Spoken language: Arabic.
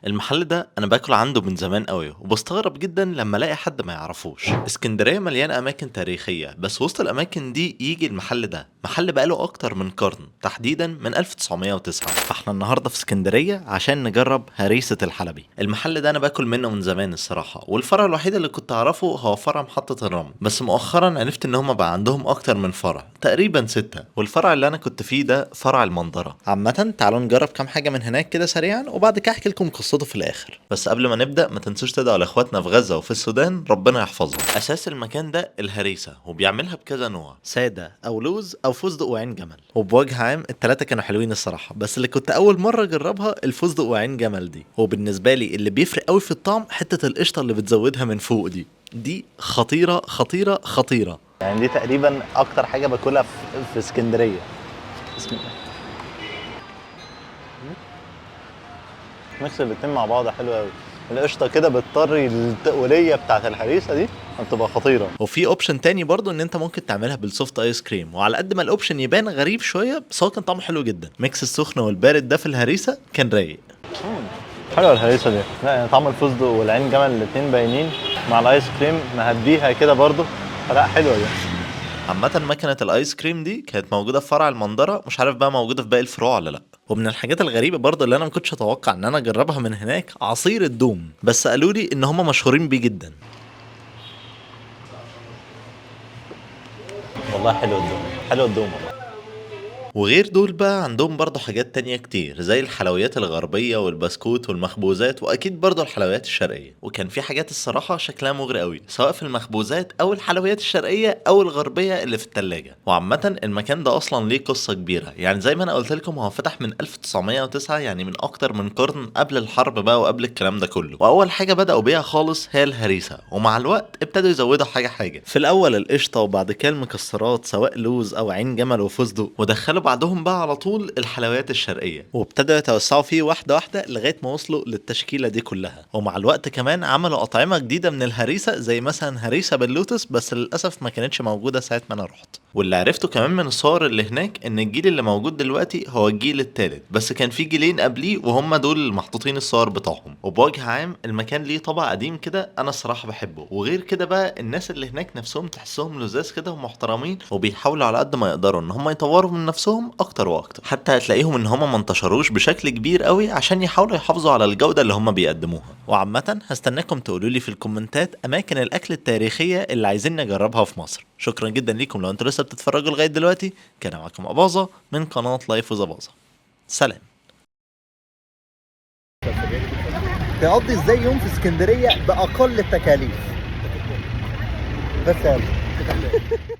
المحل ده انا باكل عنده من زمان قوي وبستغرب جدا لما الاقي حد ما يعرفوش. اسكندريه مليانه اماكن تاريخيه، بس وسط الاماكن دي يجي المحل ده، محل بقاله اكتر من قرن، تحديدا من 1909. فاحنا النهارده في اسكندريه عشان نجرب هريسه الحلبي. المحل ده انا باكل منه من زمان الصراحه، والفرع الوحيد اللي كنت اعرفه هو فرع محطه الرمل، بس مؤخرا عرفت ان هما بقى عندهم اكتر من فرع، تقريبا 6، والفرع اللي انا كنت فيه ده فرع المنظره. عامه تعالوا نجرب كام حاجه من هناك كده سريعا، وبعد كده احكي لكم قصته في الاخر. بس قبل ما نبدا ما تنسوش تدعوا لاخواتنا في غزه وفي السودان، ربنا يحفظهم. اساس المكان ده الهريسه، وبيعملها بكذا نوع، ساده او لوز او فستق وعين جمل. وبوجه عام التلاته كانوا حلوين الصراحه، بس اللي كنت اول مره اجربها الفستق وعين جمل دي. وبالنسبه لي اللي بيفرق قوي في الطعم حته القشطه اللي بتزودها من فوق دي خطيره خطيره خطيره. يعني دي تقريبا اكتر حاجه باكلها في اسكندريه. بسم الله. ميكس الاتنين مع بعض حلو قوي. القشطه كده بتطري التقوليه بتاعت الهريسه دي، بتبقى خطيره. وفي اوبشن تاني برضو ان انت ممكن تعملها بالسوفت ايس كريم، وعلى قد ما الاوبشن يبان غريب شويه بس هو كان طعمه حلو جدا. ميكس السخن والبارد ده في الهريسه كان رايق. حلوه الهريسه دي. لا يعني طعم الفستق والعين جمل الاتنين باينين مع الايس كريم مهديها كده برضو، فلا حلوه دي. عامة مكنة الايس كريم دي كانت موجودة في فرع المنظرة، مش عارف بقى موجودة في باقي الفروع ولا لا. ومن الحاجات الغريبة برضه اللي انا ما كنتش اتوقع ان انا اجربها من هناك عصير الدوم، بس قالوا لي ان هم مشهورين بيه جدا. والله حلو الدوم، حلو الدوم والله. وغير دول بقى عندهم برضه حاجات تانية كتير، زي الحلويات الغربية والبسكوت والمخبوزات، واكيد برضه الحلويات الشرقية. وكان في حاجات الصراحة شكلها مغري قوي، سواء في المخبوزات او الحلويات الشرقية او الغربية اللي في التلاجة. وعامة المكان ده اصلا ليه قصة كبيرة، يعني زي ما انا قلت لكم هو فتح من 1909، يعني من اكتر من قرن قبل الحرب بقى وقبل الكلام ده كله. واول حاجة بدأوا بيها خالص هي الهريسة، ومع الوقت ابتدوا يزودوا حاجة حاجة. في الاول القشطة، وبعد كده المكسرات سواء لوز او عين جمل وفستق، ودخلوا بعدهم بقى على طول الحلويات الشرقيه، وابتدوا يتوسعوا فيه واحده واحده لغايه ما وصلوا للتشكيله دي كلها. ومع الوقت كمان عملوا اطعمه جديده من الهريسه، زي مثلا هريسه باللوتس، بس للاسف ما كانتش موجوده ساعه ما انا رحت. واللي عرفته كمان من الصور اللي هناك ان الجيل اللي موجود دلوقتي هو الجيل الثالث، بس كان في جيلين قبليه وهم دول المحطوطين الصور بتاعهم. وبوجه عام المكان ليه طابع قديم كده انا الصراحه بحبه. وغير كده بقى الناس اللي هناك نفسهم تحسهم لذاذ كده ومحترمين، وبيحاولوا على قد ما يقدروا ان هم يطوروا من نفسهم اكتر واكتر. حتى هتلاقيهم ان هم ما انتشروش بشكل كبير قوي عشان يحاولوا يحافظوا على الجوده اللي هم بيقدموها. وعامه هستناكم تقولوا لي في الكومنتات اماكن الاكل التاريخيه اللي عايزين نجربها في مصر. شكرا جدا ليكم لو انتوا لسه بتتفرجوا لغايه دلوقتي. كان معاكم اباظه من قناه لايف وذ اباظه. سلام. تقضي ازاي يوم في اسكندريه باقل التكاليف؟ بس يلا